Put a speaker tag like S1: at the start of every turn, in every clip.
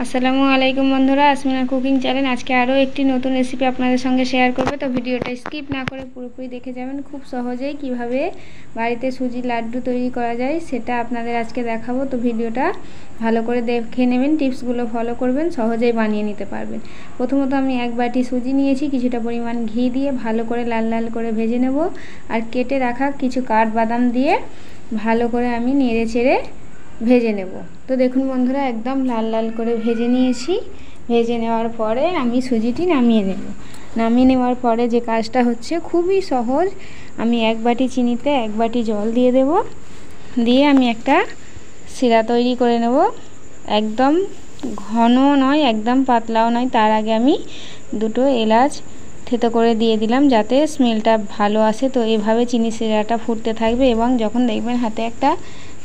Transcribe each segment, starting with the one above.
S1: আসসালামু আলাইকুম বন্ধুরা, আসমিনা কুকিং চ্যানেল আজকে আরও একটি নতুন রেসিপি আপনাদের সঙ্গে শেয়ার করবে। তো ভিডিওটা স্কিপ না করে পুরোপুরি দেখে যাবেন। খুব সহজেই কিভাবে বাড়িতে সুজির লাড্ডু তৈরি করা যায় সেটা আপনাদের আজকে দেখাবো। তো ভিডিওটা ভালো করে দেখে নেবেন, টিপসগুলো ফলো করবেন, সহজেই বানিয়ে নিতে পারবেন। প্রথমত আমি এক বাটি সুজি নিয়েছি, কিছুটা পরিমাণ ঘি দিয়ে ভালো করে লাল লাল করে ভেজে নেব। আর কেটে রাখা কিছু কাঠবাদাম দিয়ে ভালো করে আমি নেড়ে চেড়ে ভেজে নেব। তো দেখুন বন্ধুরা, একদম লাল লাল করে ভেজে নিয়েছি। ভেজে নেওয়ার পরে আমি সুজিটি নামিয়ে নেব। নামিয়ে নেওয়ার পরে যে কাজটা হচ্ছে খুবই সহজ। আমি এক বাটি চিনিতে এক বাটি জল দিয়ে দেব। দিয়ে আমি একটা শিরা তৈরি করে নেব। একদম ঘন নয়, একদম পাতলাও নয়। তার আগে আমি দুটো এলাচ থেতো করে দিয়ে দিলাম যাতে স্মেলটা ভালো আসে। তো এইভাবে চিনি শিরাটা ফুটতে থাকবে এবং যখন দেখবেন হাতে একটা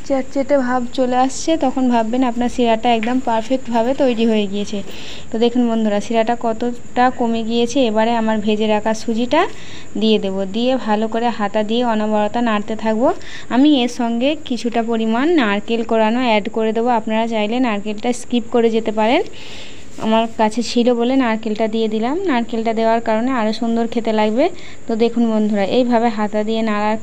S1: চেটচেটে ভাব চলে আসছে তখন ভাববেন আপনার শিরাটা একদম পারফেক্টভাবে তৈরি হয়ে গিয়েছে। তো দেখুন বন্ধুরা, শিরাটা কতটা কমে গিয়েছে। এবারে আমার ভেজে রাখা সুজিটা দিয়ে দেব। দিয়ে ভালো করে হাতা দিয়ে অনবরত নাড়তে থাকবো। আমি এর সঙ্গে কিছুটা পরিমাণ নারকেল কোরানো অ্যাড করে দেবো। আপনারা চাইলে নারকেলটা স্কিপ করে যেতে পারেন। আমার কাছে ছিল বলে নারকেলটা দিয়ে দিলাম। নারকেলটা দেওয়ার কারণে আরও সুন্দর খেতে লাগবে। তো দেখুন বন্ধুরা, এইভাবে হাতা দিয়ে নাড়ার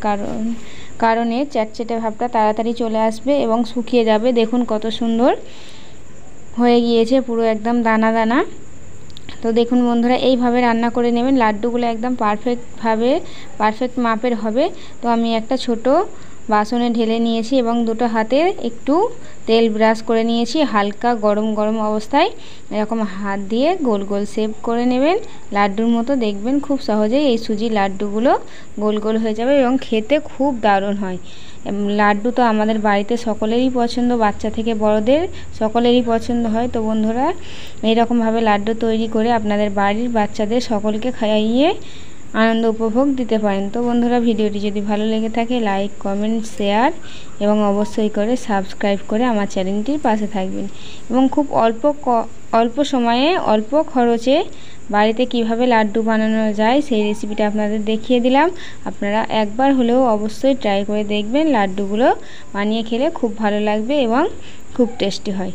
S1: কারণে চ্যাটচেটে ভাবটা তাড়াতাড়ি চলে আসবে এবং শুকিয়ে যাবে। দেখুন কত সুন্দর হয়ে গিয়েছে, পুরো একদম দানা দানা। তো দেখুন বন্ধুরা, এইভাবে রান্না করে নেবেন। লাড্ডুগুলো একদম পারফেক্ট মাপের হবে। তো আমি একটা ছোট বাসনে ঢেলে নিয়েছি এবং দুটো হাতে একটু তেল ব্রাশ করে নিয়েছি। হালকা গরম গরম অবস্থায় এরকম হাত দিয়ে গোল গোল শেপ করে নেবেন লাড্ডুর মতো। দেখবেন খুব সহজেই এই সুজির লাড্ডুগুলো গোল গোল হয়ে যাবে এবং খেতে খুব দারুণ হয়। লাড্ডু তো আমাদের বাড়িতে সকলেরই পছন্দ, বাচ্চা থেকে বড়দের সকলেরই পছন্দ হয়। তো বন্ধুরা, এইরকমভাবে লাড্ডু তৈরি করে আপনাদের বাড়ির বাচ্চাদের সকলকে খাইয়ে আনন্দ উপভোগ দিতে পারেন। তো বন্ধুরা, ভিডিওটি যদি ভালো লেগে থাকে লাইক, কমেন্ট, শেয়ার এবং অবশ্যই করে সাবস্ক্রাইব করে আমার চ্যানেলটির পাশে থাকবেন। এবং খুব অল্প সময়ে অল্প খরচে বাড়িতে কিভাবে লাড্ডু বানানো যায় সেই রেসিপিটা আপনাদের দেখিয়ে দিলাম। আপনারা একবার হলেও অবশ্যই ট্রাই করে দেখবেন। লাড্ডুগুলো বানিয়ে খেলে খুব ভালো লাগবে এবং খুব টেস্টি হয়।